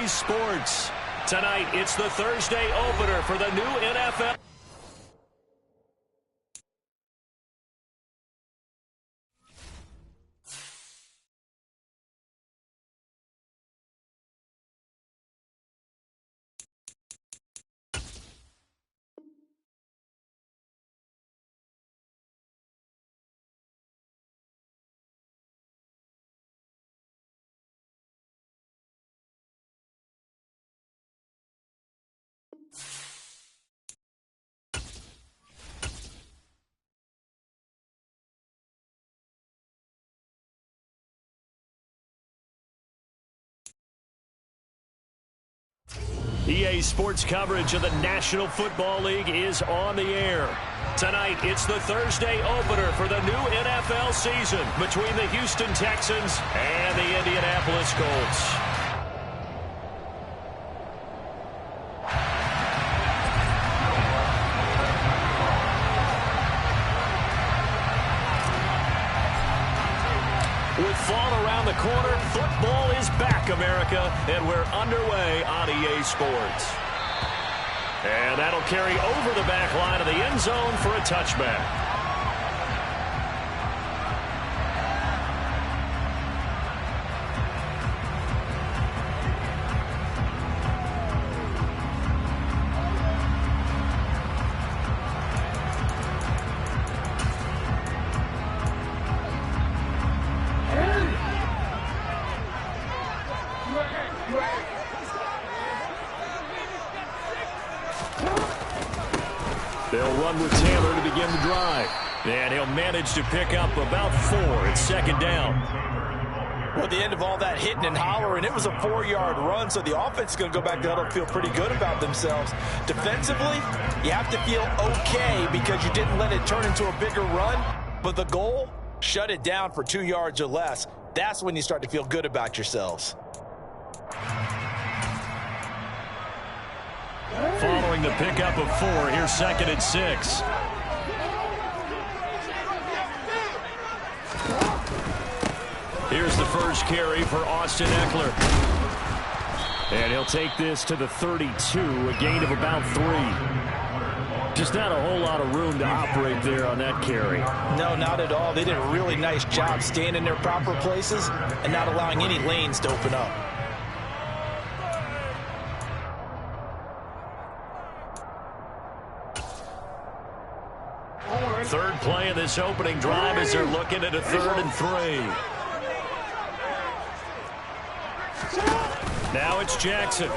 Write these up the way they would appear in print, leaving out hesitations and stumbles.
EA Sports. Tonight, it's the Thursday opener for the new NFL. EA Sports coverage of the National Football League is on the air. Tonight, it's the Thursday opener for the new NFL season between the Houston Texans and the Indianapolis Colts. With fall around the corner, football is back, America, and we're underway on EA Sports. And that'll carry over the back line of the end zone for a touchback. They'll run with Taylor to begin the drive. And he'll manage to pick up about 4 at second down. Well, at the end of all that hitting and hollering, it was a 4-yard run, so the offense is going to go back to huddle and feel pretty good about themselves. Defensively, you have to feel okay because you didn't let it turn into a bigger run. But the goal, shut it down for 2 yards or less. That's when you start to feel good about yourselves. Following the pickup of 4, here's 2nd and 6. Here's the first carry for Austin Eckler. And he'll take this to the 32, a gain of about 3. Just not a whole lot of room to operate there on that carry. No, not at all. They did a really nice job staying in their proper places and not allowing any lanes to open up. Third play of this opening drive as they're looking at a 3rd and 3. Now it's Jackson.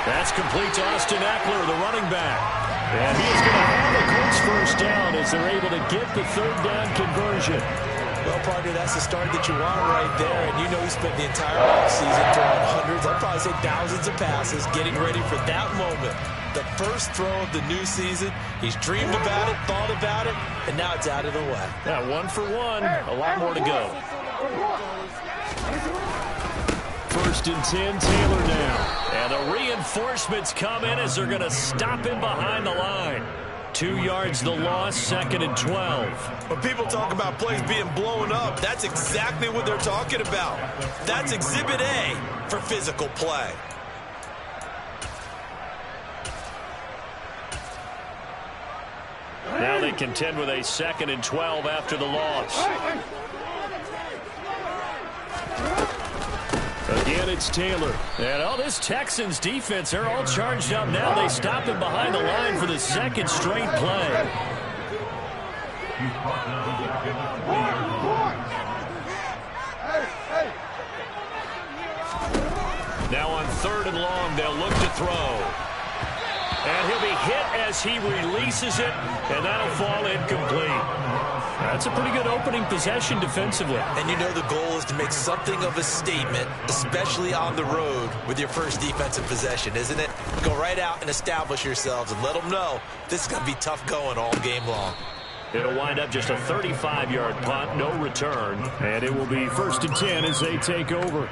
That's complete to Austin Eckler, the running back. And he is going to have the Colts first down as they're able to get the 3rd down conversion. Well, partner, that's the start that you want right there. And you know he spent the entire offseason throwing hundreds, I'd probably say thousands of passes, getting ready for that moment. The first throw of the new season. He's dreamed about it, thought about it, and now it's out of the way. Yeah, 1 for 1. A lot more to go. 1st and 10, Taylor now. And the reinforcements come in as they're going to stop him behind the line. 2 yards the loss, 2nd and 12. When people talk about plays being blown up, that's exactly what they're talking about. That's Exhibit A for physical play. Now they contend with a 2nd and 12 after the loss. Again, it's Taylor. And this Texans defense, they're all charged up now. They stop him behind the line for the 2nd straight play. Now on 3rd and long, they'll look to throw. And he'll be hit as he releases it, and that'll fall incomplete. That's a pretty good opening possession defensively. And you know the goal is to make something of a statement, especially on the road with your first defensive possession, isn't it? Go right out and establish yourselves and let them know this is going to be tough going all game long. It'll wind up just a 35-yard punt, no return, and it will be 1st and 10 as they take over.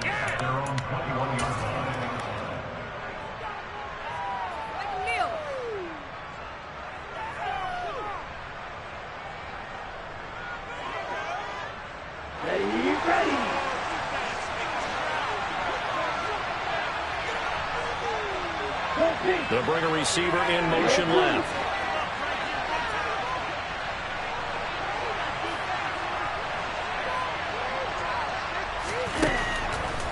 They'll bring a receiver in motion left.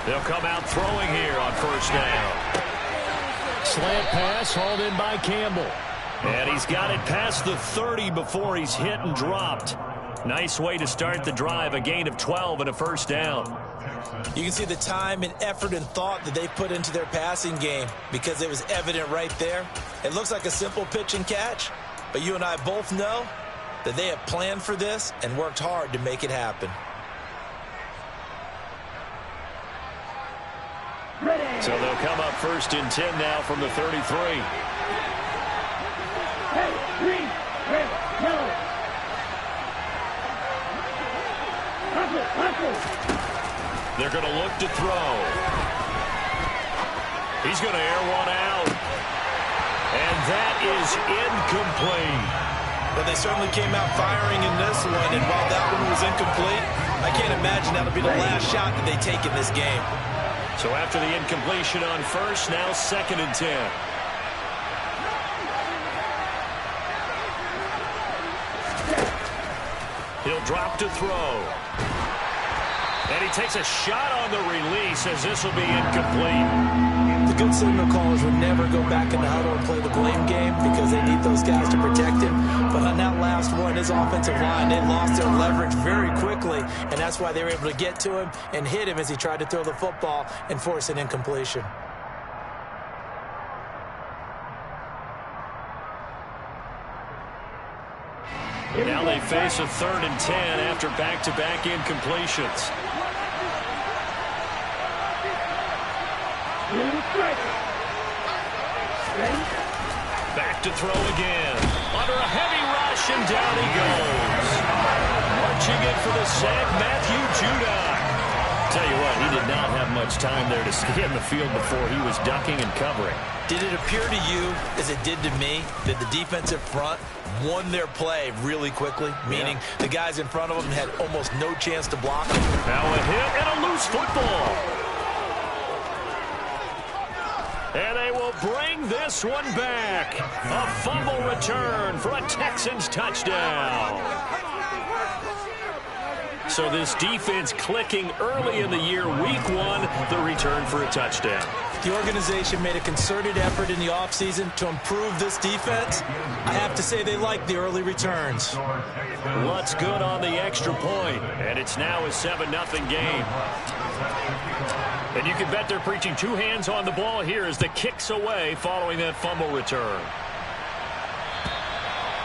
They'll come out throwing here on first down. Slant pass hauled in by Campbell. And he's got it past the 30 before he's hit and dropped. Nice way to start the drive, a gain of 12 and a first down. You can see the time and effort and thought that they put into their passing game because it was evident right there. It looks like a simple pitch and catch, but you and I both know that they have planned for this and worked hard to make it happen. So they'll come up first and 10 now from the 33. They're going to look to throw. He's going to air one out. And that is incomplete. But they certainly came out firing in this one, and while that one was incomplete, I can't imagine that'll be the last shot that they take in this game. So after the incompletion on first, now second and 10. He'll drop to throw. And he takes a shot on the release as this will be incomplete. The good signal callers would never go back in the huddle and play the blame game because they need those guys to protect him. But on that last one, his offensive line, they lost their leverage very quickly, and that's why they were able to get to him and hit him as he tried to throw the football and force an incompletion. Now they face a third and 10 after back-to-back incompletions. Back to throw again. Under a heavy rush, and down he goes. Marching in for the sack, Matthew Judon. Tell you what, he did not have much time there to stay in the field before he was ducking and covering. Did it appear to you, as it did to me, that the defensive front won their play really quickly? Meaning the guys in front of them had almost no chance to block them. Now a hit and a loose football. And they will bring this one back. A fumble return for a Texans touchdown. So this defense clicking early in the year, week one, the return for a touchdown. The organization made a concerted effort in the offseason to improve this defense. I have to say they like the early returns. What's good on the extra point? And it's now a 7-0 game. And you can bet they're preaching two hands on the ball here as the kick's away following that fumble return.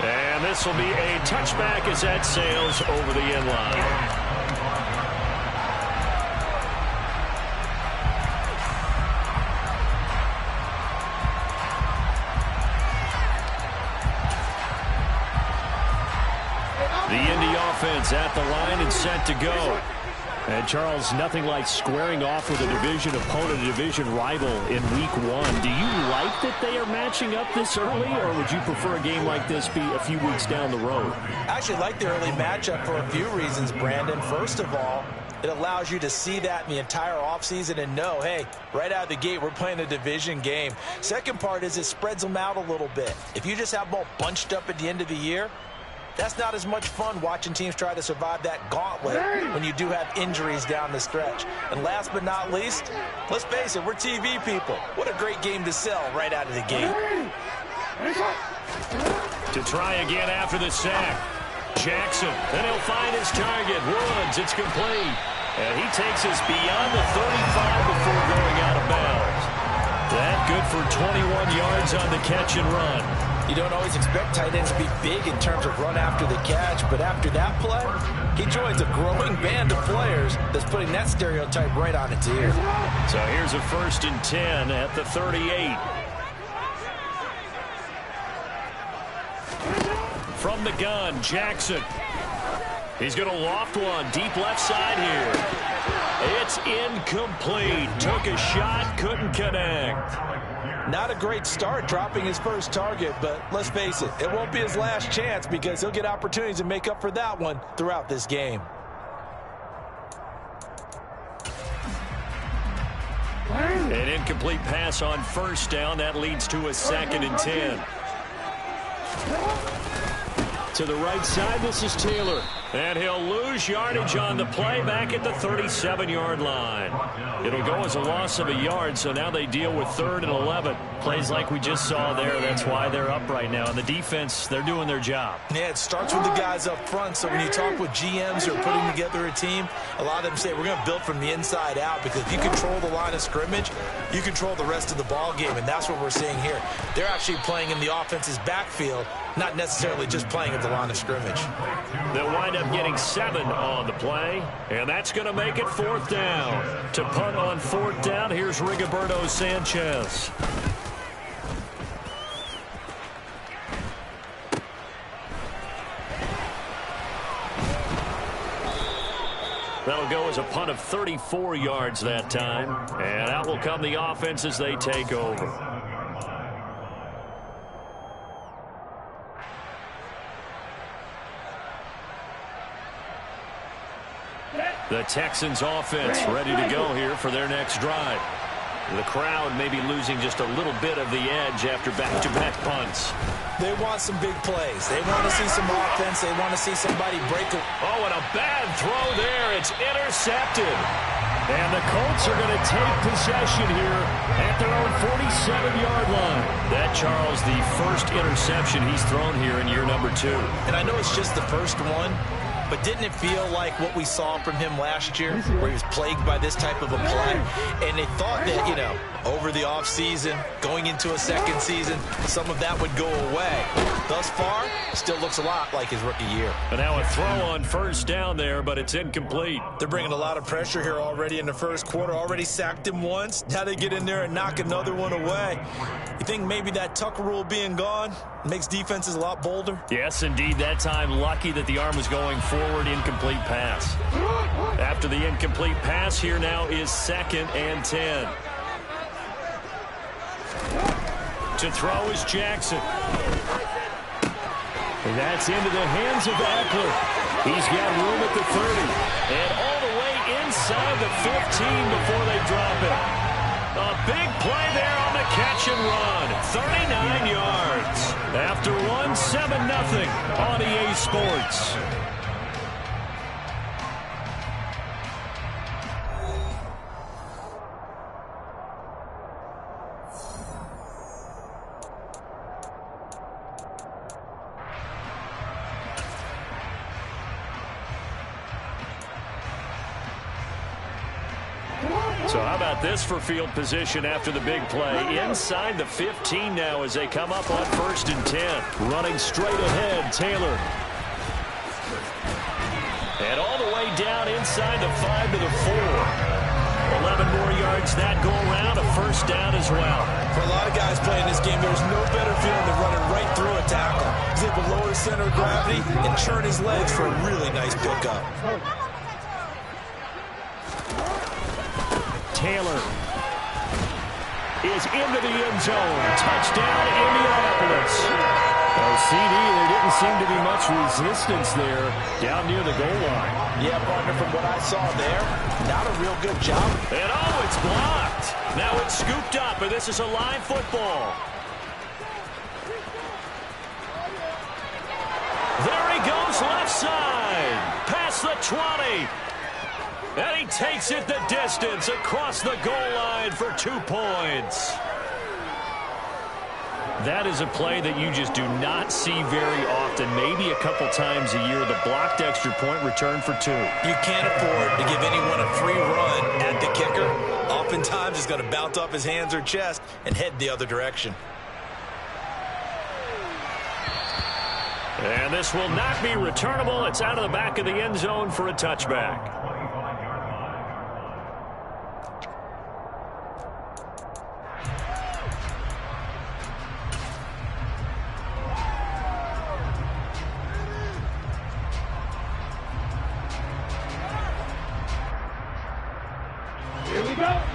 And this will be a touchback as that sails over the end line. The Indy offense at the line and set to go. And, Charles, nothing like squaring off with a division opponent, a division rival in week one. Do you like that they are matching up this early, or would you prefer a game like this be a few weeks down the road? I actually like the early matchup for a few reasons, Brandon. First of all, it allows you to see that in the entire offseason and know, hey, right out of the gate, we're playing a division game. Second part is it spreads them out a little bit. If you just have them all bunched up at the end of the year, that's not as much fun watching teams try to survive that gauntlet when you do have injuries down the stretch. And last but not least, let's face it, we're TV people. What a great game to sell right out of the gate. To try again after the sack. Jackson, and he'll find his target. Woods, it's complete. And he takes us beyond the 35 before going out of bounds. That good for 21 yards on the catch and run. You don't always expect tight ends to be big in terms of run after the catch, but after that play, he joins a growing band of players that's putting that stereotype right on its ear. So here's a 1st and 10 at the 38. From the gun, Jackson. He's going to loft one deep left side here. It's incomplete. Took a shot, couldn't connect. Not a great start dropping his first target, but let's face it, it won't be his last chance because he'll get opportunities to make up for that one throughout this game. And incomplete pass on first down. That leads to a 2nd and 10. To the right side, this is Taylor. And he'll lose yardage on the play back at the 37-yard line. It'll go as a loss of a yard, so now they deal with 3rd and 11. Plays like we just saw there. That's why they're up right now. And the defense, they're doing their job. Yeah, it starts with the guys up front. So when you talk with GMs who are putting together a team, a lot of them say we're going to build from the inside out, because if you control the line of scrimmage, you control the rest of the ball game, and that's what we're seeing here. They're actually playing in the offense's backfield, not necessarily just playing at the line of scrimmage. They'll wind up getting 7 on the play, and that's going to make it 4th down. To punt on 4th down, here's Rigoberto Sanchez. That'll go as a punt of 34 yards that time, and out will come the offense as they take over. The Texans offense ready to go here for their next drive. The crowd may be losing just a little bit of the edge after back-to-back punts. They want some big plays. They want to see some offense. They want to see somebody break it. Oh, and a bad throw there. It's intercepted. And the Colts are going to take possession here at their own 47-yard line. That, Charles, the first interception he's thrown here in year number 2. And I know it's just the first one, but didn't it feel like what we saw from him last year, where he was plagued by this type of a play? And they thought that, you know, over the offseason, going into a second season, some of that would go away. Thus far, still looks a lot like his rookie year. And now a throw on first down there, but it's incomplete. They're bringing a lot of pressure here already in the first quarter. Already sacked him once. Now they get in there and knock another one away. You think maybe that Tucker rule being gone makes defenses a lot bolder? Yes, indeed. That time, lucky that the arm was going forward. Incomplete pass. After the incomplete pass, here now is 2nd and 10. To throw is Jackson. And that's into the hands of Eckler. He's got room at the 30. And all the way inside the 15 before they drop it. A big play there on the catch and run. 39 yards. After one, 7-0 on EA Sports. So how about this for field position after the big play? Inside the 15 now as they come up on 1st and 10. Running straight ahead, Taylor. And all the way down inside the 5 to the 4. 11 more yards that go around, a first down as well. For a lot of guys playing this game, there's no better feeling than running right through a tackle. He's able to lower his center of gravity and turn his legs for a really nice pickup. Taylor is into the end zone. Touchdown, Indianapolis. Oh, CD, there didn't seem to be much resistance there down near the goal line. Yeah, partner, from what I saw there, not a real good job. And oh, it's blocked. Now it's scooped up, and this is a live football. There he goes, left side. Past the 20. And he takes it the distance across the goal line for 2 points. That is a play that you just do not see very often. Maybe a couple times a year. The blocked extra point return for 2. You can't afford to give anyone a free run at the kicker. Oftentimes he's going to bounce off his hands or chest and head the other direction. And this will not be returnable. It's out of the back of the end zone for a touchback.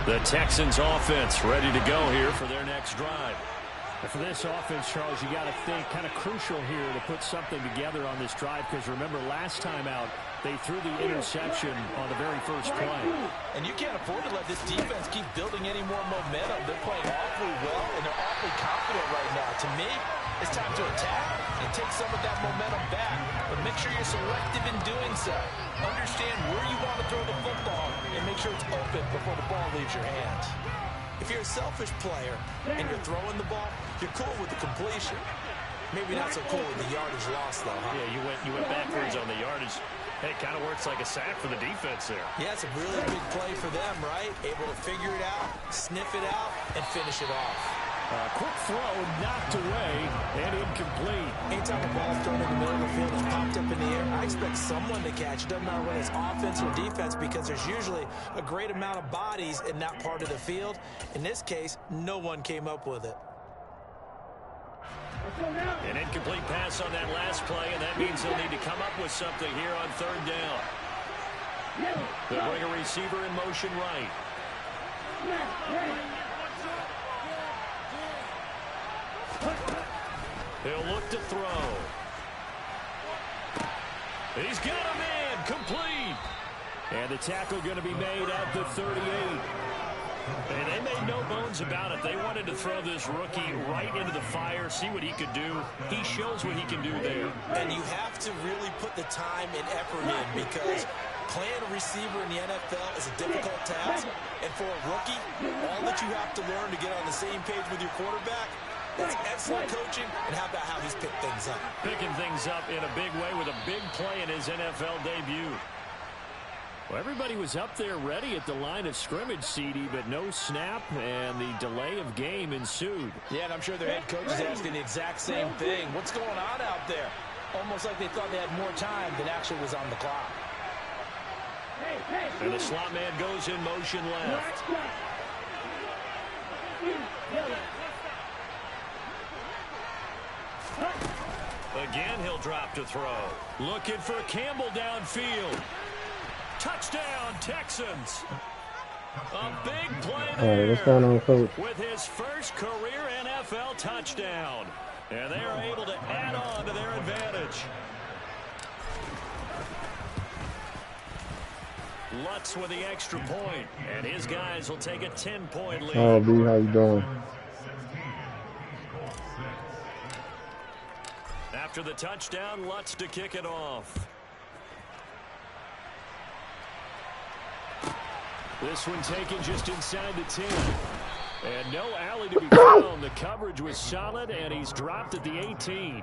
The Texans offense ready to go here for their next drive. And for this offense, Charles, you got to think kind of crucial here to put something together on this drive, because remember last time out they threw the interception on the very first play. And you can't afford to let this defense keep building any more momentum. They're playing awfully well, and they're awfully confident right now. To me, it's time to attack and take some of that momentum back, but make sure you're selective in doing so. Understand where you want to throw the football and make sure it's open before the ball leaves your hands. If you're a selfish player and you're throwing the ball, you're cool with the completion. Maybe not so cool with the yardage loss, though, huh? Yeah, you went backwards on the yardage. Hey, it kind of works like a sack for the defense there. Yeah, it's a really big play for them, right? Able to figure it out, sniff it out, and finish it off. Quick throw, knocked away, and incomplete. Anytime a ball thrown in the middle of the field is popped up in the air, I expect someone to catch it. Doesn't matter whether it's offense or defense, because there's usually a great amount of bodies in that part of the field. In this case, no one came up with it. An incomplete pass on that last play, and that means they'll need to come up with something here on third down. They'll bring a receiver in motion right. He'll look to throw. He's got a man, complete. And the tackle going to be made at the 38. And they made no bones about it. They wanted to throw this rookie right into the fire, see what he could do. He shows what he can do there. And you have to really put the time and effort in, because playing a receiver in the NFL is a difficult task. And for a rookie, all that you have to learn to get on the same page with your quarterback, that's excellent coaching. And how about how he's picked things up? Picking things up in a big way with a big play in his NFL debut. Well, everybody was up there ready at the line of scrimmage, CD, but no snap, and the delay of game ensued. Yeah, and I'm sure their head coach is asking the exact same thing. What's going on out there? Almost like they thought they had more time than actually was on the clock. And the slot man goes in motion left. Again, he'll drop to throw. Looking for Campbell downfield. Touchdown, Texans. A big play there. What's going on, Coach? With his first career NFL touchdown. And they are able to add on to their advantage. Lutz with the extra point. And his guys will take a 10-point lead. Oh, B, how you doing? After the touchdown, Lutz to kick it off. This one taken just inside the 10. And no alley to be found. The coverage was solid, and he's dropped at the 18.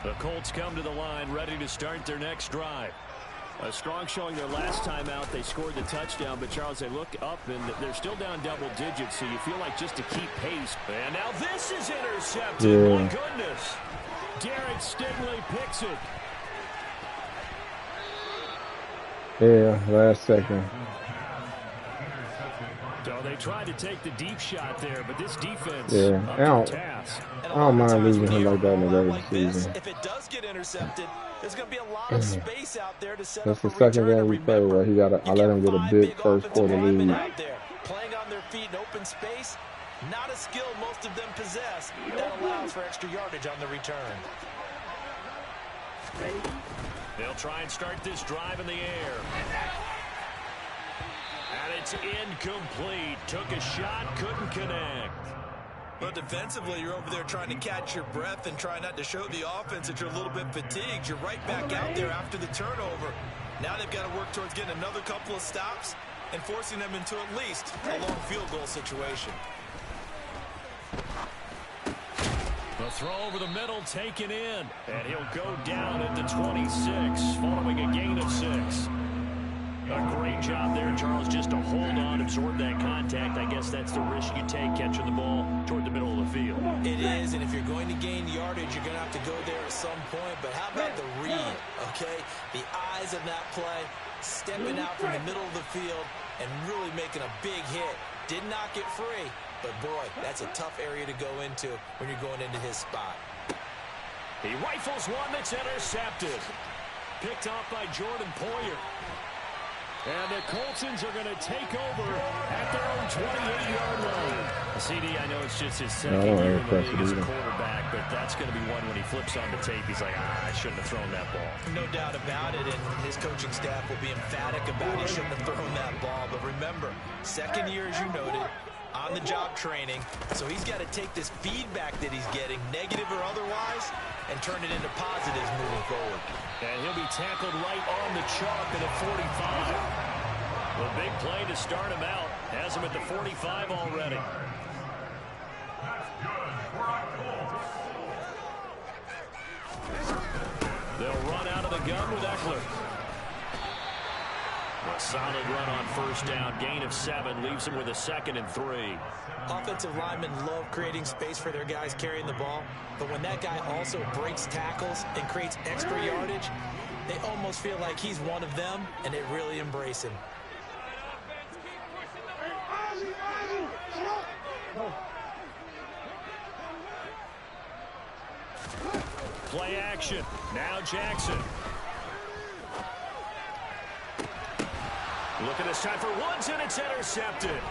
The Colts come to the line, ready to start their next drive. A strong showing their last time out. They scored the touchdown, but, Charles, they look up, and they're still down double digits, so you feel like just to keep pace. And now this is intercepted. Yeah. My goodness. Derek Stingley picks it. Yeah, last second. So they tried to take the deep shot there, but this defense Yeah, up to task. I don't mind losing him like that in the regular season. If it does get intercepted, there's going to be a lot of space out there to set That's up the a second return. game we played where he got. I let him get a big first quarter lead. Out there, playing on their feet in open space, not a skill most of them possess. That allows for extra yardage on the return. They'll try and start this drive in the air. And it's incomplete. Took a shot, couldn't connect. But defensively, you're over there trying to catch your breath and try not to show the offense that you're a little bit fatigued. You're right back out there after the turnover. Now they've got to work towards getting another couple of stops and forcing them into at least a long field goal situation. The throw over the middle taken in. And he'll go down at the 26 following a gain of 6. A great job there, Charles, just to hold on, absorb that contact. I guess that's the risk you take catching the ball toward the middle of the field. It is, and if you're going to gain yardage, you're going to have to go there at some point. But how about the read, okay? The eyes of that play, stepping out from the middle of the field and really making a big hit. Did not get free, but boy, that's a tough area to go into when you're going into his spot. He rifles one that's intercepted. Picked off by Jordan Poyer. And the Coltsons are going to take over at their own 28-yard line. CD, I know it's just his second year in the league as a quarterback, but that's going to be one when he flips on the tape. He's like, I shouldn't have thrown that ball. No doubt about it, and his coaching staff will be emphatic about he shouldn't have thrown that ball. But remember, second year, as you noted, on-the-job training, so he's got to take this feedback that he's getting, negative or otherwise, and turn it into positives moving forward. And he'll be tackled right on the chalk at a 45. The big play to start him out has him at the 45 already. They'll run out of the gun with Eckler. A solid run on first down. Gain of 7 leaves him with a 2nd and 3. Offensive linemen love creating space for their guys carrying the ball, but when that guy also breaks tackles and creates extra yardage, they almost feel like he's one of them, and they really embrace him. Play action. Now Jackson. Look at this time for Woods, and it's intercepted.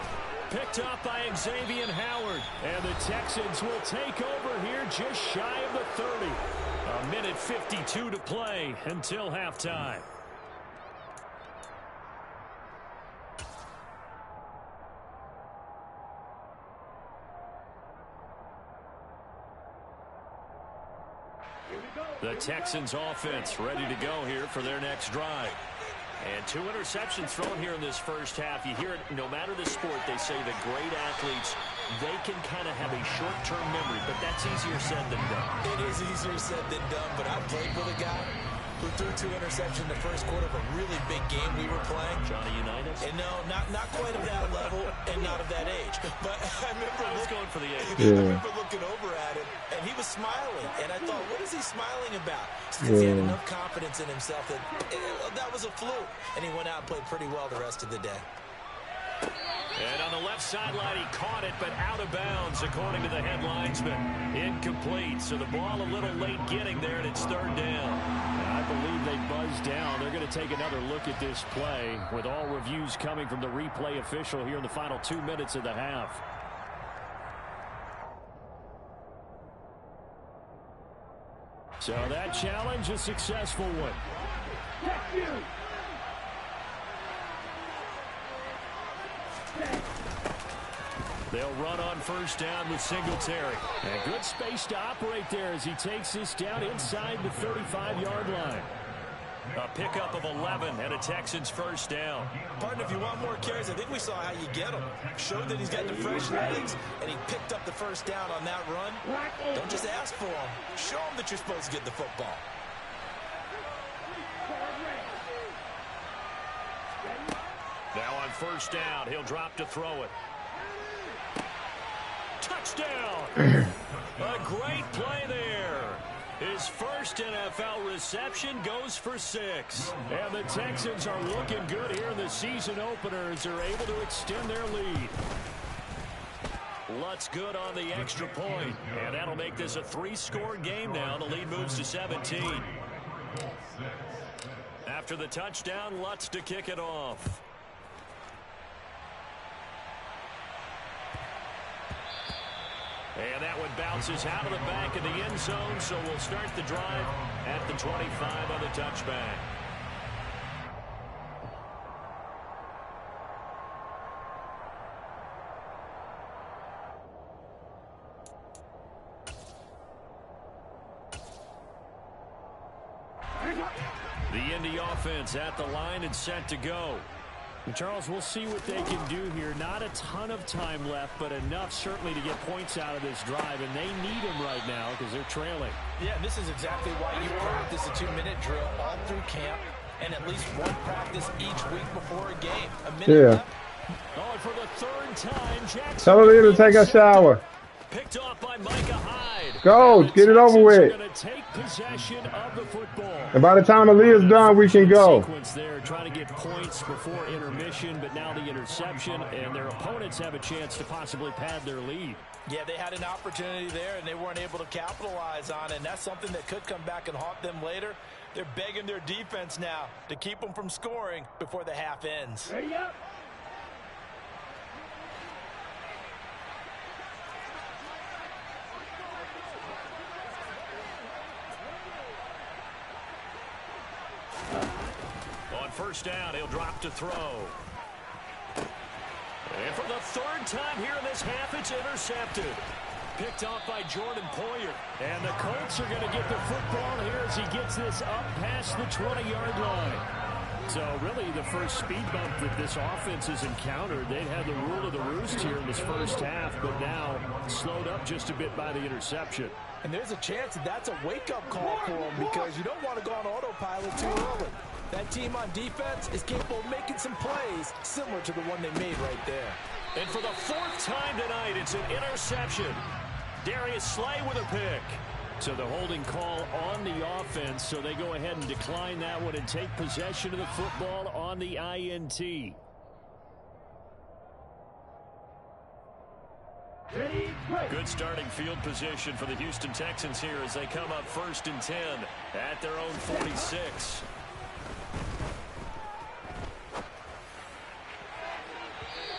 Picked up by Xavier Howard. And the Texans will take over here just shy of the 30. A minute 52 to play until halftime. The Texans offense ready to go here for their next drive. And 2 interceptions thrown here in this first half. You hear it, no matter the sport, they say the great athletes, they can kind of have a short-term memory, but that's easier said than done. It is easier said than done, but I played with a guy who threw 2 interceptions in the first quarter of a really big game we were playing. Johnny Unitas? And no, not quite of that level and not of that age. But I remember going for the age. I remember looking over at him, and he was smiling. And I thought, what is he smiling about? Because he had enough confidence in himself that that was a fluke. And he went out and played pretty well the rest of the day. And on the left sideline, he caught it, but out of bounds, according to the head linesman. Incomplete, so the ball a little late getting there, and it's 3rd down. And I believe they buzzed down. They're going to take another look at this play, with all reviews coming from the replay official here in the final 2 minutes of the half. So that challenge, a successful one. They'll run on first down with Singletary. And good space to operate there as he takes this down inside the 35-yard line. A pickup of 11 and a Texans first down. Partner, if you want more carries, I think we saw how you get them. Showed that he's got the fresh legs, and he picked up the first down on that run. Don't just ask for them. Show them that you're supposed to get the football. Now on first down, he'll drop to throw it. Touchdown! A great play there. His first NFL reception goes for 6. And the Texans are looking good here in the season opener as they're able to extend their lead. Lutz good on the extra point. And that'll make this a 3-score game now. The lead moves to 17. After the touchdown, Lutz to kick it off. And that one bounces out of the back of the end zone, so we'll start the drive at the 25 on the touchback. The Indy offense at the line and set to go. Charles, we'll see what they can do here. Not a ton of time left, but enough certainly to get points out of this drive, and they need them right now because they're trailing. Yeah, this is exactly why you practice a 2-minute drill all through camp and at least one practice each week before a game. A minute left. Oh, and for the 3rd time, Jackson. Tell her to take a shower. Picked off by Micah Hyde. Go, get it over with. Take possession of the football. And by the time Aaliyah's done, we can go. There, trying to get points before intermission, but now the interception, and their opponents have a chance to possibly pad their lead. Yeah, they had an opportunity there, and they weren't able to capitalize on it, and that's something that could come back and haunt them later. They're begging their defense now to keep them from scoring before the half ends. Ready up. On first down, he'll drop to throw. And for the third time here in this half, it's intercepted. Picked off by Jordan Poyer. And the Colts are going to get the football here as he gets this up past the 20-yard line. So really the first speed bump that this offense has encountered. They'd had the rule of the roost here in this first half, but now slowed up just a bit by the interception. And there's a chance that that's a wake-up call for them because you don't want to go on autopilot too early. That team on defense is capable of making some plays similar to the one they made right there. And for the fourth time tonight, it's an interception. Darius Slay with a pick. So the holding call on the offense, so they go ahead and decline that one and take possession of the football on the INT. Ready, play. Good starting field position for the Houston Texans here as they come up 1st and 10 at their own 46.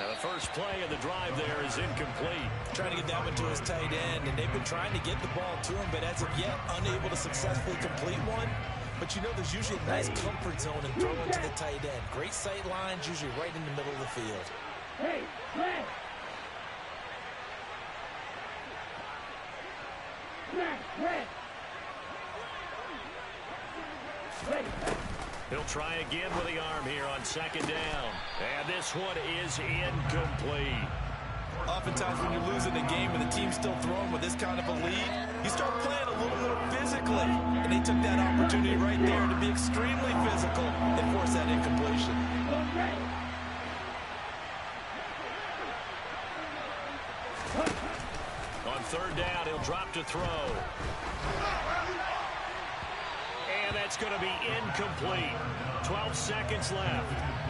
Now the first play of the drive there is incomplete. Trying to get that one to his tight end, and they've been trying to get the ball to him, but as of yet, unable to successfully complete one. But you know there's usually a nice comfort zone in throwing to the tight end. Great sight lines, usually right in the middle of the field. Hey, play. He'll try again with the arm here on 2nd down. And this one is incomplete. Oftentimes when you're losing a game and the team's still throwing with this kind of a lead, you start playing a little more physically. And they took that opportunity right there to be extremely physical and force that incompletion. On 3rd down, he'll drop to throw. And that's going to be incomplete. 12 seconds left.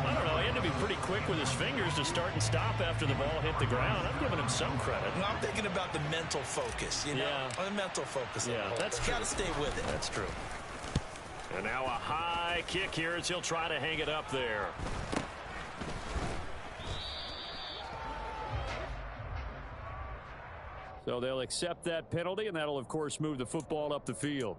I don't know, he had to be pretty quick with his fingers to start and stop after the ball hit the ground. I'm giving him some credit. Well, I'm thinking about the mental focus, you know? Yeah. The mental focus. Yeah, that's true. Got to stay with it. That's true. And now a high kick here as he'll try to hang it up there. So they'll accept that penalty, and that'll, of course, move the football up the field.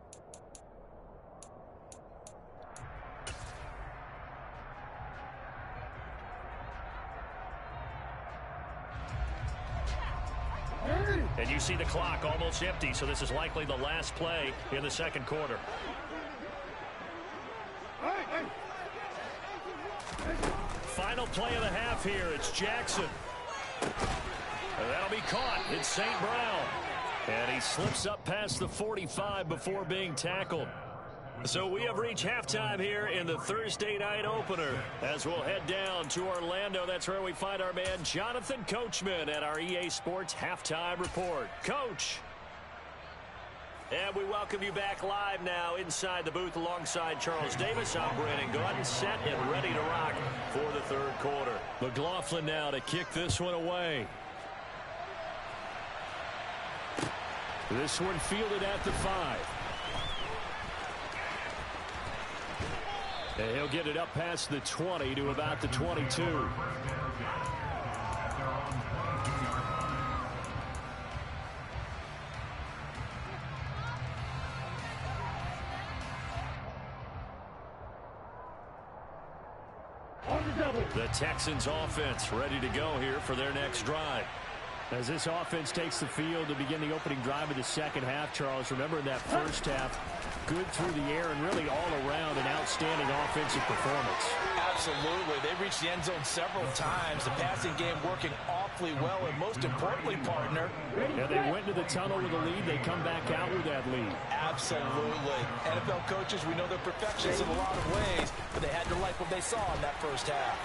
And you see the clock almost empty, so this is likely the last play in the 2nd quarter. Final play of the half here. It's Jackson. And that'll be caught. It's St. Brown. And he slips up past the 45 before being tackled. So we have reached halftime here in the Thursday night opener. As we'll head down to Orlando, that's where we find our man Jonathan Coachman at our EA Sports Halftime Report. Coach. And we welcome you back live now inside the booth alongside Charles Davis. I'm Brandon Gordon, set and ready to rock for the 3rd quarter. McLaughlin now to kick this one away. This one fielded at the 5. And he'll get it up past the 20 to about the 22. The Texans offense ready to go here for their next drive. As this offense takes the field to begin the opening drive of the 2nd half, Charles, remember in that first half, good through the air and really all around an outstanding offensive performance. Absolutely. They reached the end zone several times. The passing game working awfully well, and most importantly, partner. And they went to the tunnel with a lead. They come back out with that lead. Absolutely. NFL coaches, we know they're perfectionists in a lot of ways, but they had to like what they saw in that first half.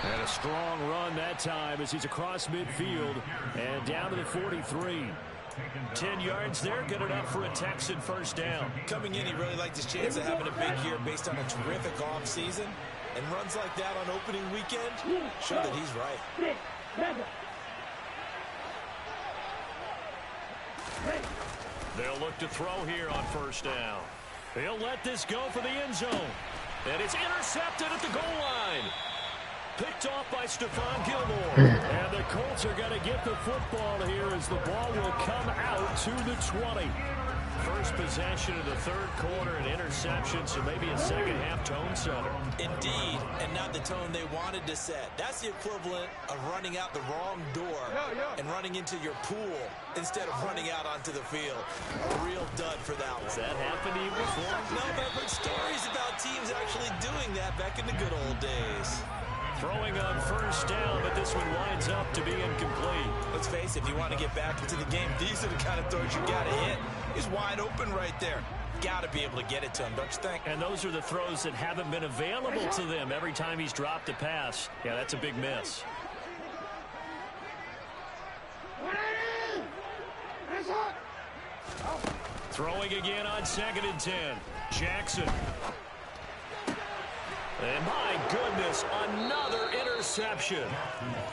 And a strong run that time as he's across midfield and down to the 43. 10 yards there, good enough for a Texan first down. Coming in, he really liked his chance of having a big year based on a terrific offseason. And runs like that on opening weekend show that he's right. They'll look to throw here on first down. He'll let this go for the end zone. And it's intercepted at the goal line. Picked off by Stephon Gilmore. And the Colts are going to get the football here as the ball will come out to the 20. First possession of the third quarter, an interception, so maybe a second-half tone setter. Indeed, and not the tone they wanted to set. That's the equivalent of running out the wrong door and running into your pool instead of running out onto the field. A real dud for that one. Has that happened to you before? No, but I've heard stories about teams actually doing that back in the good old days. Throwing on first down, but this one winds up to be incomplete. Let's face it, if you want to get back into the game, these are the kind of throws you got to hit. He's wide open right there. Got to be able to get it to him, don't you think? And those are the throws that haven't been available to them every time he's dropped a pass. Yeah, that's a big miss. Throwing again on 2nd and 10. Jackson. And my goodness, another interception.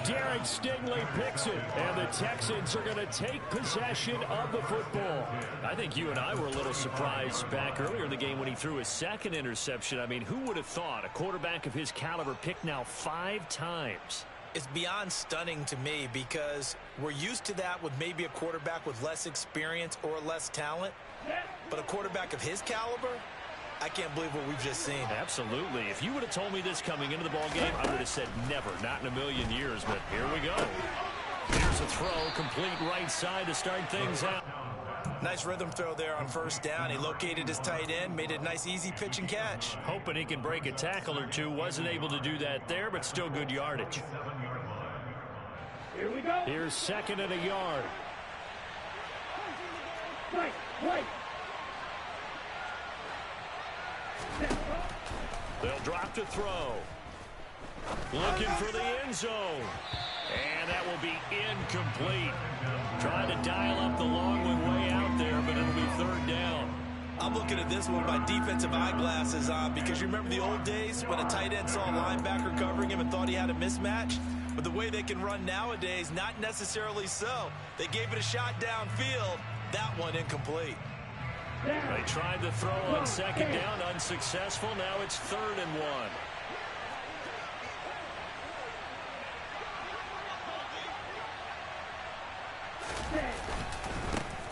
Derek Stingley picks it, and the Texans are going to take possession of the football. I think you and I were a little surprised back earlier in the game when he threw his second interception. I mean, who would have thought a quarterback of his caliber picked now 5 times? It's beyond stunning to me because we're used to that with maybe a quarterback with less experience or less talent. But a quarterback of his caliber, I can't believe what we've just seen. Absolutely. If you would have told me this coming into the ballgame, I would have said never, not in a million years. But here we go. Here's a throw, complete right side to start things out. Nice rhythm throw there on first down. He located his tight end, made it a nice easy pitch and catch. Hoping he can break a tackle or two. Wasn't able to do that there, but still good yardage. Here we go. Here's 2nd and a yard. Right. They'll drop to throw. Looking for the end zone. And that will be incomplete. Trying to dial up the long one way out there, but it'll be 3rd down. I'm looking at this one with my defensive eyeglasses on because you remember the old days when a tight end saw a linebacker covering him and thought he had a mismatch? But the way they can run nowadays, not necessarily so. They gave it a shot downfield. That one incomplete. They tried to throw on 2nd down, unsuccessful. Now it's 3rd and 1.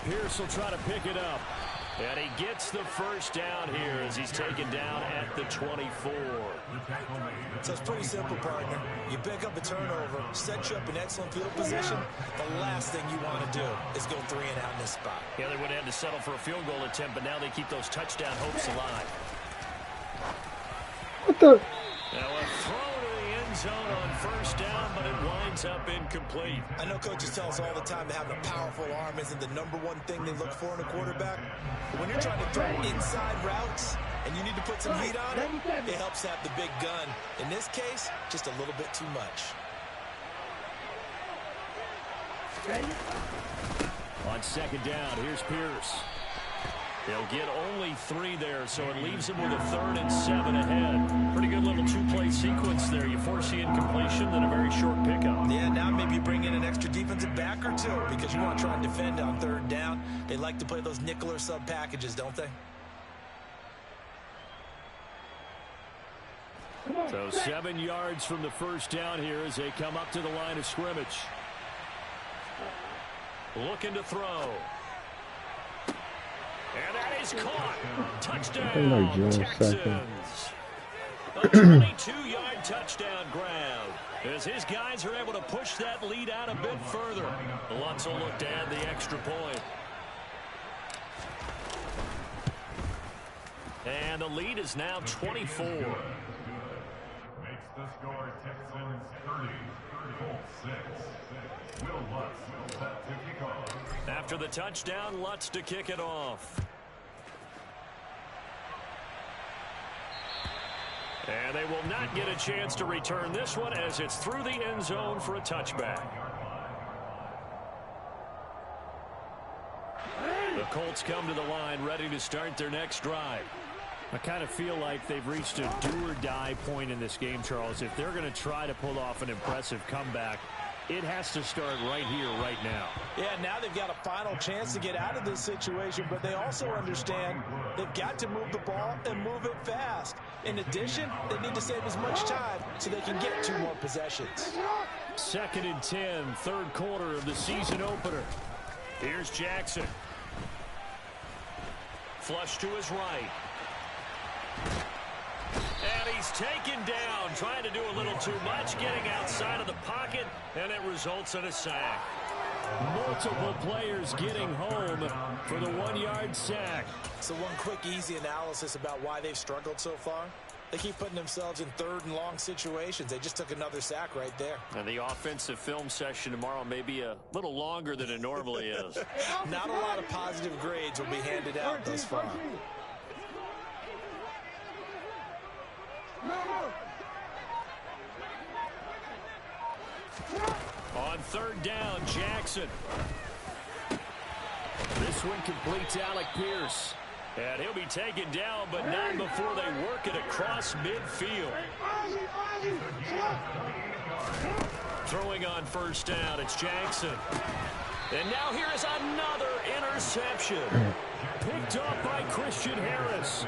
Pierce will try to pick it up. And he gets the first down here as he's taken down at the 24. So it's pretty simple, partner. You pick up a turnover, set you up in excellent field position. The last thing you want to do is go 3 and out in this spot. Yeah, they would have had to settle for a field goal attempt, but now they keep those touchdown hopes alive. What the? Now a throw to the end zone on first down, but it winds up incomplete. I know coaches tell us all the time that having a powerful arm isn't the #1 thing they look for in a quarterback. But when you're trying to throw inside routes and you need to put some heat on it, it helps have the big gun. In this case, just a little bit too much. On 2nd down, here's Pierce. They'll get only 3 there, so it leaves him with a 3rd and 7 ahead. Pretty good little 2-play sequence there. You force the incompletion, then a very short pickup. Yeah, now maybe you bring in an extra defensive back or two because you want to try and defend on 3rd down. They like to play those nickel or sub packages, don't they? So 7 yards from the first down here as they come up to the line of scrimmage. Looking to throw. And that is caught. Touchdown, Texans. A 22-yard touchdown grab as his guys are able to push that lead out a bit further. Lutz will look to add the extra point. And the lead is now 24. Makes the score Texans 30, Colts 6. Will Lutz set to kick off. After the touchdown, Lutz to kick it off. And they will not get a chance to return this one as it's through the end zone for a touchback. The Colts come to the line ready to start their next drive. I kind of feel like they've reached a do-or-die point in this game, Charles. If they're going to try to pull off an impressive comeback, it has to start right here, right now. Yeah, now they've got a final chance to get out of this situation, but they also understand they've got to move the ball and move it fast. In addition, they need to save as much time so they can get 2 more possessions. 2nd and 10, third quarter of the season opener. Here's Jackson. Flush to his right. And he's taken down, trying to do a little too much, getting outside of the pocket, and it results in a sack. Multiple players getting home for the 1-yard sack. So one quick, easy analysis about why they've struggled so far. They keep putting themselves in 3rd and long situations. They just took another sack right there. And the offensive film session tomorrow may be a little longer than it normally is. Not a lot of positive grades will be handed out thus far. On 3rd down, Jackson. This one completes Alec Pierce. And he'll be taken down, but not before they work it across midfield. Throwing on 1st down, it's Jackson. And now here is another interception. Picked off by Christian Harris.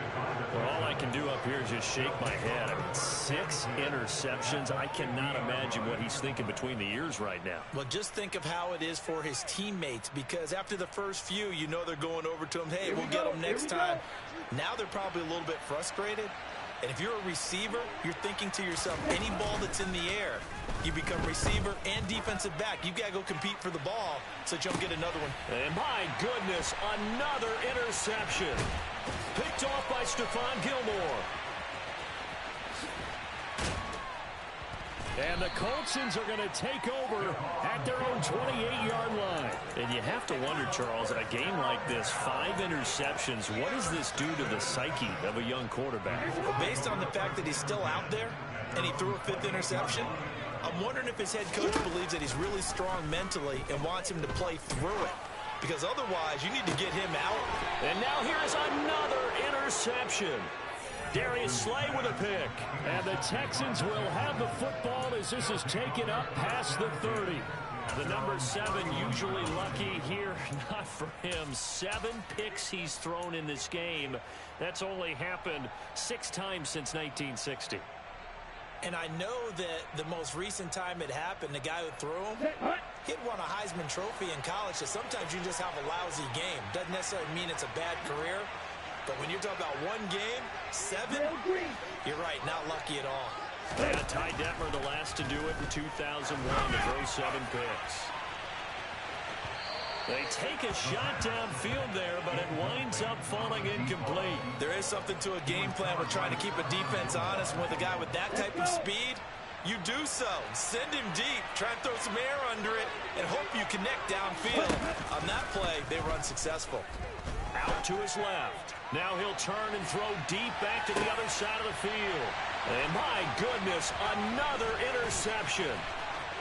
Well, all I can do up here is just shake my head. I mean, 6 interceptions. I cannot imagine what he's thinking between the ears right now. Well, just think of how it is for his teammates, because after the first few, you know they're going over to him, hey, we'll get them next time. Now they're probably a little bit frustrated. And if you're a receiver, you're thinking to yourself, any ball that's in the air, you become receiver and defensive back. You've got to go compete for the ball so that you don't get another one. And my goodness, another interception. Picked off by Stephon Gilmore. And the Coltsons are going to take over at their own 28-yard line. And you have to wonder, Charles, in a game like this, 5 interceptions, what does this do to the psyche of a young quarterback? Well, based on the fact that he's still out there and he threw a 5th interception, I'm wondering if his head coach believes that he's really strong mentally and wants him to play through it. Because otherwise, you need to get him out. And now here's another interception. Darius Slay with a pick. And the Texans will have the football as this is taken up past the 30. The number 7 usually lucky here. Not for him. 7 picks he's thrown in this game. That's only happened 6 times since 1960. And I know that the most recent time it happened, the guy who threw him, he'd won a Heisman Trophy in college, so sometimes you just have a lousy game. Doesn't necessarily mean it's a bad career, but when you're talking about 1 game, 7, you're right, not lucky at all. And Ty Detmer, the last to do it in 2001, to throw 7 picks. They take a shot downfield there, but it winds up falling incomplete. There is something to a game plan. We're trying to keep a defense honest. With a guy with that type of speed, you do so. Send him deep, try and throw some air under it, and hope you connect downfield. On that play, they were unsuccessful. Out to his left. Now he'll turn and throw deep back to the other side of the field. And my goodness, another interception.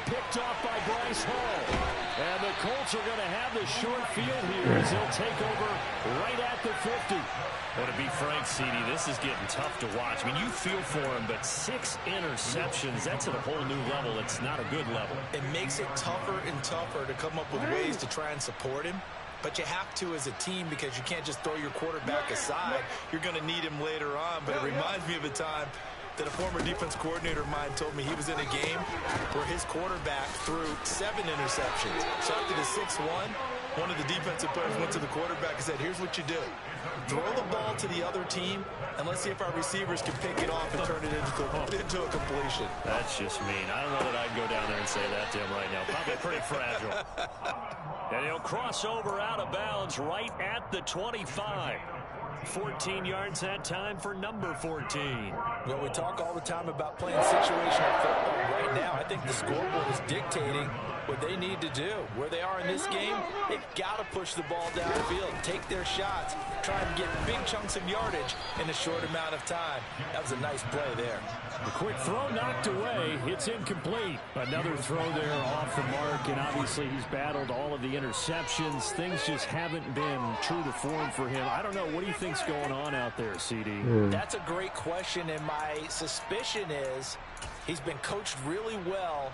Picked off by Bryce Hall. And the Colts are going to have the short field here as they'll take over right at the 50. Well, to be frank, CD, this is getting tough to watch. I mean, you feel for him, but 6 interceptions, that's at a whole new level. It's not a good level. It makes it tougher and tougher to come up with ways to try and support him. But you have to as a team, because you can't just throw your quarterback aside. You're going to need him later on. But it reminds me of a time that a former defense coordinator of mine told me he was in a game where his quarterback threw 7 interceptions. So after the 6-1, one of the defensive players went to the quarterback and said, here's what you do. Throw the ball to the other team, and let's see if our receivers can pick it off and turn it into a completion. That's just mean. I don't know that I'd go down there and say that to him right now. Probably pretty fragile. And he'll cross over out of bounds right at the 25. 14 yards that time for number 14. Well, we talk all the time about playing situational football. Right now, I think the scoreboard is dictating what they need to do. Where they are in this game, they've got to push the ball downfield, take their shots, try and get big chunks of yardage in a short amount of time. That was a nice play there. The quick throw knocked away. It's incomplete. Another throw there off the mark, and obviously he's battled all of the interceptions. Things just haven't been true to form for him. I don't know. What do you think's going on out there, CD? That's a great question, and my suspicion is he's been coached really well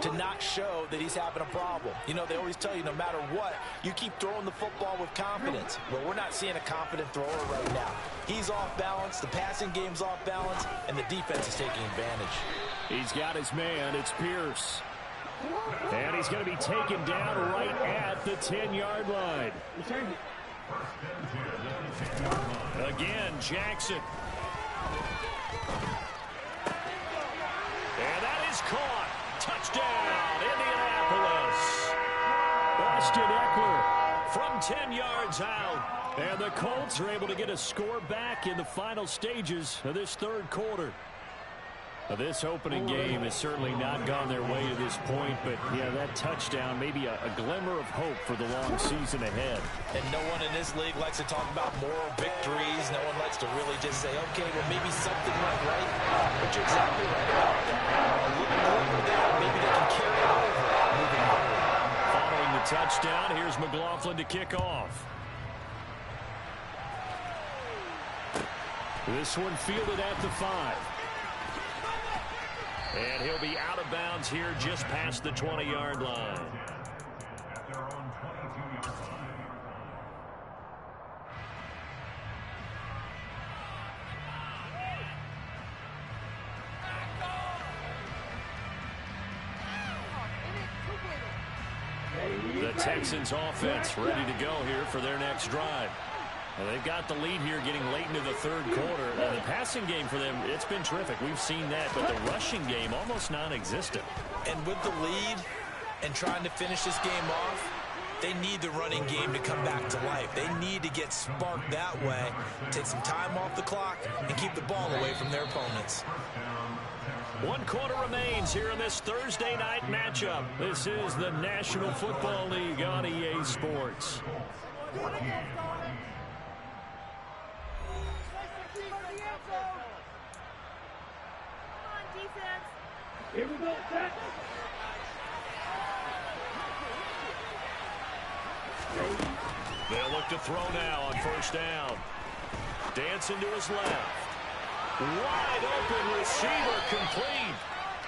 to not show that he's having a problem. You know, they always tell you no matter what, you keep throwing the football with confidence. Well, we're not seeing a confident thrower right now. He's off balance, the passing game's off balance, and the defense is taking advantage. He's got his man. It's Pierce. And he's going to be taken down right at the 10-yard line. Again, Jackson. And that is caught. Touchdown, Indianapolis. Austin Eckler from 10 yards out. And the Colts are able to get a score back in the final stages of this third quarter. This opening game has certainly not gone their way to this point, but yeah, that touchdown, maybe a glimmer of hope for the long season ahead. And no one in this league likes to talk about moral victories. No one likes to really just say, okay, well, maybe something went right. But you're exactly right about that. A little glimmer there, maybe they can carry it over moving forward. Following the touchdown, here's McLaughlin to kick off. This one fielded at the 5. And he'll be out of bounds here just past the 20-yard line. At their own 22-yard line. The Texans offense ready to go here for their next drive. And they've got the lead here getting late into the third quarter. And the passing game for them, it's been terrific. We've seen that, but the rushing game almost non-existent. And with the lead and trying to finish this game off, they need the running game to come back to life. They need to get sparked that way, take some time off the clock, and keep the ball away from their opponents. 1 quarter remains here in this Thursday night matchup. This is the National Football League on EA Sports. Here we go, set. They'll look to throw now on first down. Dancing to his left. Wide open receiver complete.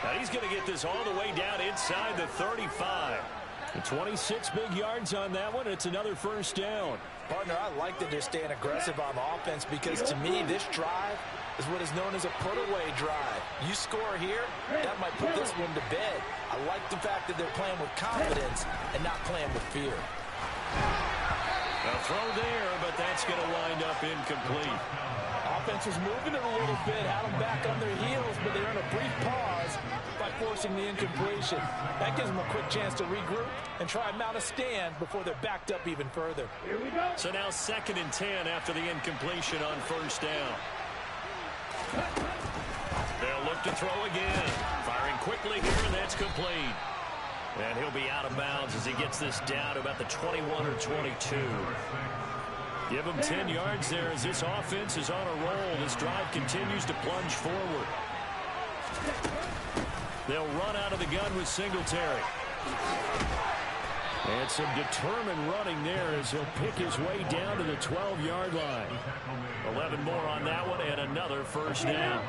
Now he's going to get this all the way down inside the 35. 26 big yards on that one. It's another first down. Partner, I like that they're staying aggressive on offense because to me this drive is what is known as a put-away drive. You score here, that might put this one to bed. I like the fact that they're playing with confidence and not playing with fear. A throw there, but that's going to wind up incomplete. Offense was moving it a little bit, had them back on their heels, but they're in a brief pause by forcing the incompletion. That gives them a quick chance to regroup and try and mount a stand before they're backed up even further. Here we go. So now 2nd and 10 after the incompletion on first down. They'll look to throw again. Firing quickly here, and that's complete. And he'll be out of bounds as he gets this down to about the 21 or 22. Give him 10 yards there as this offense is on a roll. This drive continues to plunge forward. They'll run out of the gun with Singletary. And some determined running there as he'll pick his way down to the 12-yard line. 11 more on that one and another first down.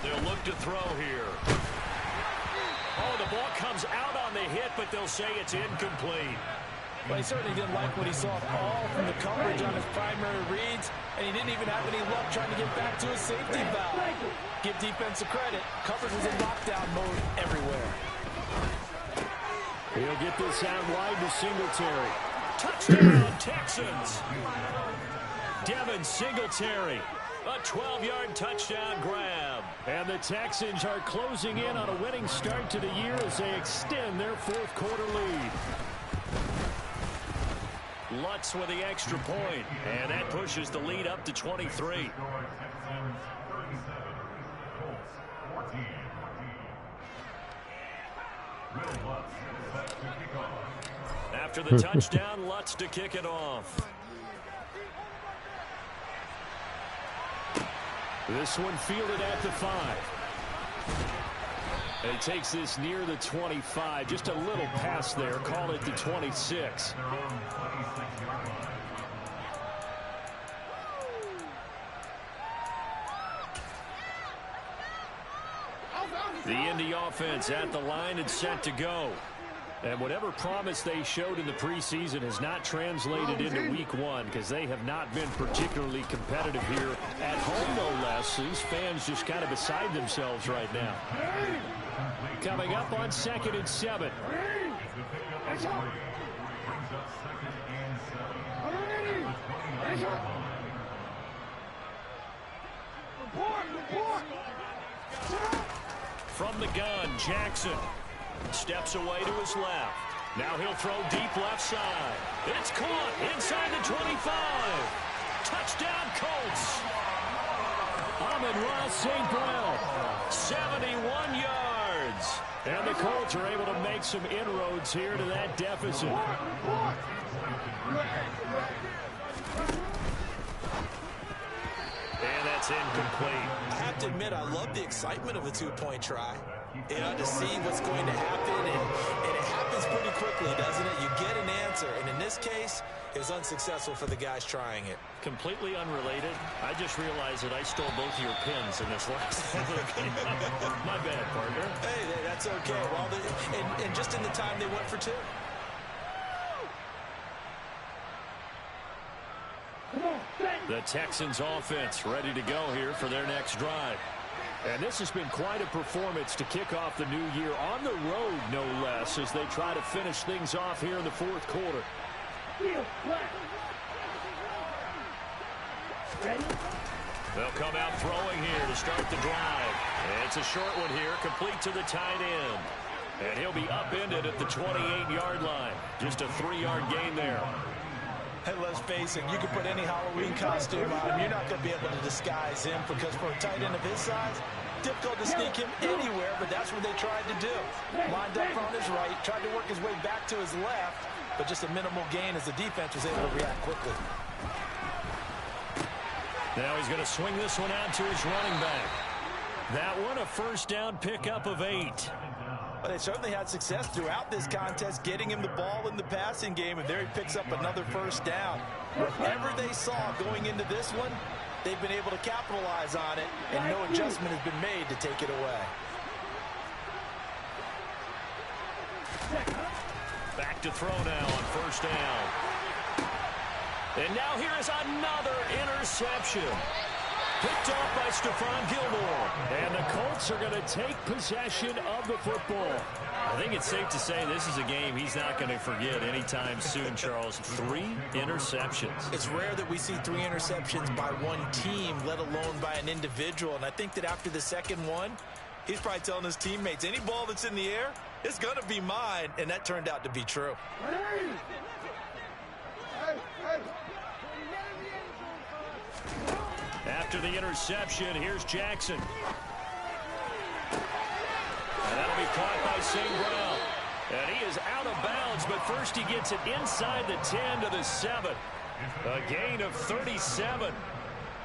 They'll look to throw here. Oh, the ball comes out on the hit, but they'll say it's incomplete. Well, he certainly didn't like what he saw all from the coverage on his primary reads, and he didn't even have any luck trying to get back to his safety valve. Give defense a credit. Coverage was in lockdown mode everywhere. He'll get this out wide to Singletary. Touchdown, Texans. Devin Singletary. A 12-yard touchdown grab. And the Texans are closing in on a winning start to the year as they extend their fourth quarter lead. Lutz with the extra point, and that pushes the lead up to 23. After the touchdown, Lutz to kick it off. This one fielded at the 5. And he takes this near the 25. Just a little pass there. Call it the 26. The Indy offense at the line and set to go. And whatever promise they showed in the preseason has not translated into week 1 because they have not been particularly competitive here at home, no less. These fans just kind of beside themselves right now. Coming up on 2nd and 7. From the gun, Jackson steps away to his left. Now he'll throw deep left side. It's caught inside the 25. Touchdown, Colts. Amon-Ra St. Brown, 71 yards. And the Colts are able to make some inroads here to that deficit. And that's incomplete. I have to admit, I love the excitement of a two-point try. You know, to see what's going to happen, and it happens pretty quickly, doesn't it? You get an answer, and in this case, it was unsuccessful for the guys trying it. Completely unrelated. I just realized that I stole both of your pins in this last game. My bad, partner. Hey, that's okay. Well, and just in the time they went for 2. The Texans offense ready to go here for their next drive. And this has been quite a performance to kick off the new year on the road, no less, as they try to finish things off here in the 4th quarter. They'll come out throwing here to start the drive. And it's a short one here, complete to the tight end. And he'll be upended at the 28-yard line. Just a 3-yard gain there. Hey, let's face it, you can put any Halloween costume on him. You're not going to be able to disguise him because for a tight end of his size, difficult to sneak him anywhere, but that's what they tried to do. Lined up on his right, tried to work his way back to his left, but just a minimal gain as the defense was able to react quickly. Now he's going to swing this one out to his running back. That one a first down pickup of 8. But they certainly had success throughout this contest, getting him the ball in the passing game, and there he picks up another first down. Whatever they saw going into this one, they've been able to capitalize on it, and no adjustment has been made to take it away. Back to throw now on first down. And now here is another interception. Picked off by Stephon Gilmore. And the Colts are going to take possession of the football. I think it's safe to say this is a game he's not going to forget anytime soon, Charles. 3 interceptions. It's rare that we see 3 interceptions by one team, let alone by an individual. And I think that after the second one, he's probably telling his teammates, any ball that's in the air, it's going to be mine. And that turned out to be true. After the interception, here's Jackson. And that'll be caught by St. Brown. And he is out of bounds, but first he gets it inside the 10 to the 7. A gain of 37.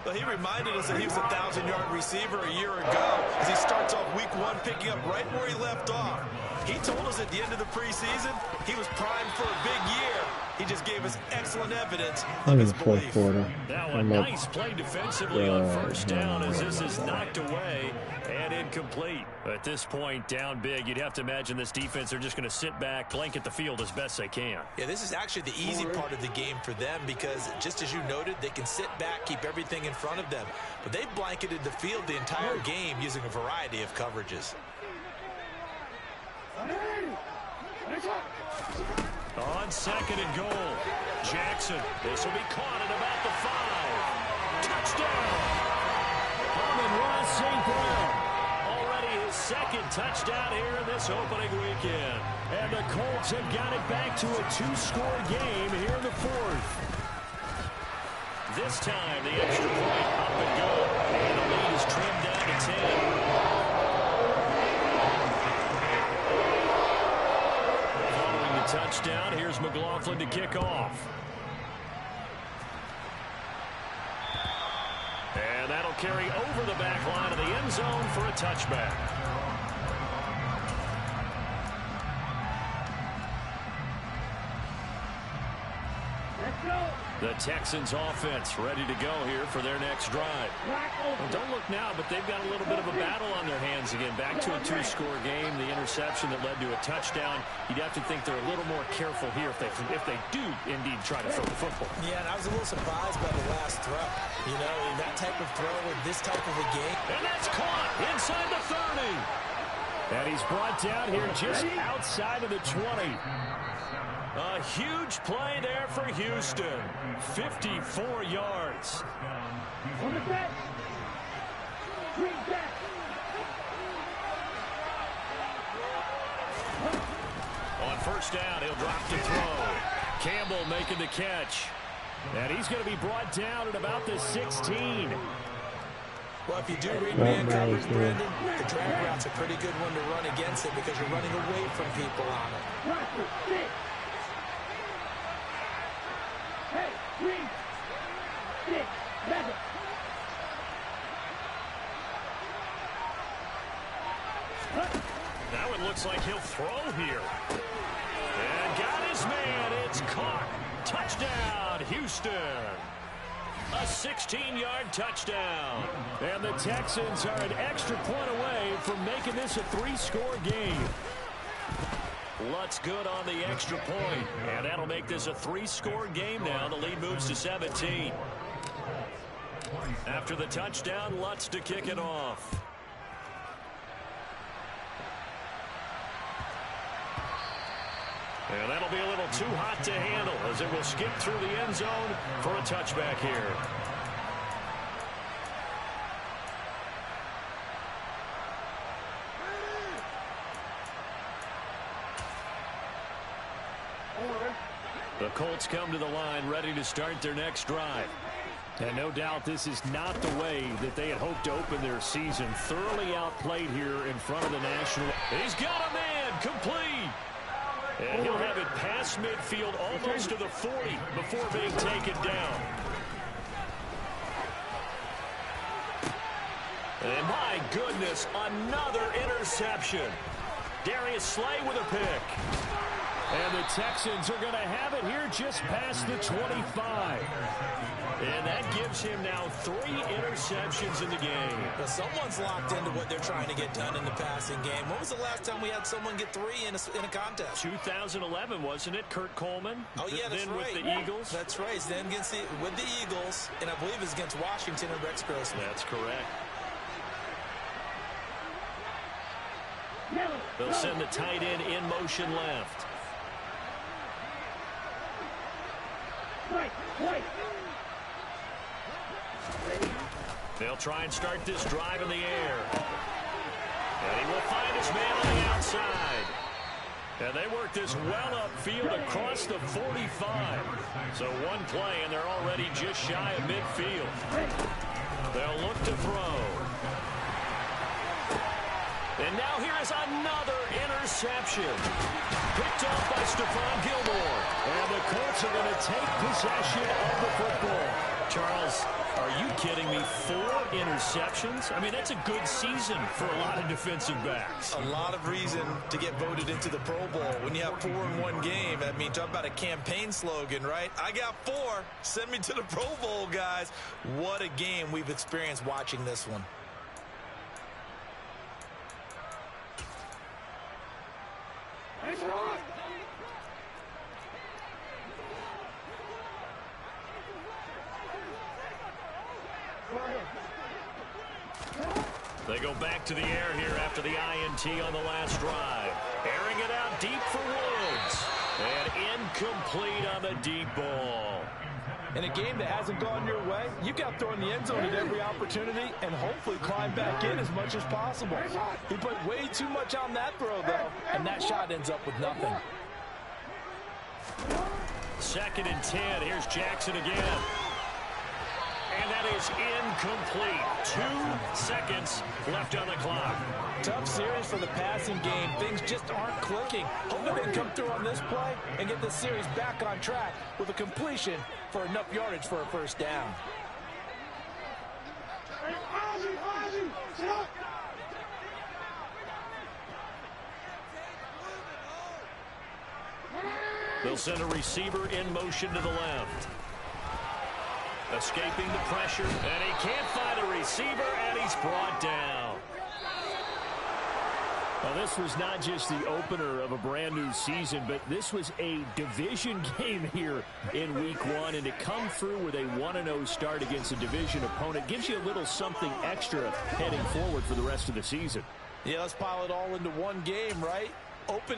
Well, he reminded us that he was a 1,000-yard receiver a year ago as he starts off week 1 picking up right where he left off. He told us at the end of the preseason he was primed for a big year. He just gave us excellent evidence of his belief. Now a nice play defensively on first down as this is knocked away and incomplete. At this point, down big, you'd have to imagine this defense are just going to sit back, blanket the field as best they can. Yeah, this is actually the easy part of the game for them because, just as you noted, they can sit back, keep everything in front of them. But they've blanketed the field the entire game using a variety of coverages. On 2nd and goal, Jackson. This will be caught at about the 5. Touchdown! Amon-Ra St. Brown. Already his 2nd touchdown here in this opening weekend. And the Colts have got it back to a 2-score game here in the 4th. This time, the extra point up and go. And the lead is trimmed down to 10. touchdown. Here's McLaughlin to kick off. And that'll carry over the back line of the end zone for a touchback. The Texans offense ready to go here for their next drive. Well, don't look now, but they've got a little bit of a battle on their hands again. Back to a two-score game. The interception that led to a touchdown. You'd have to think they're a little more careful here if they do indeed try to throw the football. Yeah, and I was a little surprised by the last throw. You know, that type of throw in this type of a game. And that's caught inside the 30. And he's brought down here just outside of the 20. A huge play there for Houston. 54 yards. On the back. Green back. On first down, he'll drop to throw. Campbell making the catch. And he's going to be brought down at about the 16. Well, if you do read man coverage, Brandon, the drag route's a pretty good one to run against it because you're running away from people on it. Hey, green. 6, 7. That one looks like he'll throw here. And got his man. It's caught. Touchdown, Houston. A 16-yard touchdown. And the Texans are an extra point away from making this a 3-score game. Lutz good on the extra point. And that'll make this a 3-score game now. The lead moves to 17. After the touchdown, Lutz to kick it off. And that'll be a little too hot to handle as it will skip through the end zone for a touchback here. The Colts come to the line ready to start their next drive. And no doubt this is not the way that they had hoped to open their season. Thoroughly outplayed here in front of the National. He's got a man complete. And he'll have it past midfield almost to the 40 before being taken down. And my goodness, another interception. Darius Slay with a pick. And the Texans are going to have it here just past the 25. And that gives him now 3 interceptions in the game. Well, someone's locked into what they're trying to get done in the passing game. When was the last time we had someone get 3 in a contest? 2011, wasn't it? Kurt Coleman? Oh, yeah, that's then right. With the Eagles? That's right. Then with the Eagles, and I believe it's against Washington and Rex Grossman. That's correct. They'll send the tight end in motion left. They'll try and start this drive in the air. And he will find his man on the outside. And they work this well upfield across the 45. So one play, and they're already just shy of midfield. They'll look to throw. And now here is another interception. Picked up by Stephon Gilmore. And the Colts are going to take possession of the football. Charles, are you kidding me? 4 interceptions? I mean, that's a good season for a lot of defensive backs. A lot of reason to get voted into the Pro Bowl. When you have 4 in one game, I mean, talk about a campaign slogan, right? I got 4. Send me to the Pro Bowl, guys. What a game we've experienced watching this one. They go back to the air here after the INT on the last drive. Airing it out deep for Woods. And incomplete on the deep ball. In a game that hasn't gone your way, you've got to throw in the end zone at every opportunity and hopefully climb back in as much as possible. He put way too much on that throw, though, and that shot ends up with nothing. 2nd and 10. Here's Jackson again. And that is incomplete. 2 seconds left on the clock. Tough series for the passing game. Things just aren't clicking. Hoping they can come through on this play and get this series back on track with a completion for enough yardage for a first down. They'll send a receiver in motion to the left. Escaping the pressure, and he can't find a receiver, and he's brought down. Well, this was not just the opener of a brand new season, but this was a division game here in week 1. And to come through with a 1-0 start against a division opponent gives you a little something extra heading forward for the rest of the season. Yeah, let's pile it all into one game, right? Open.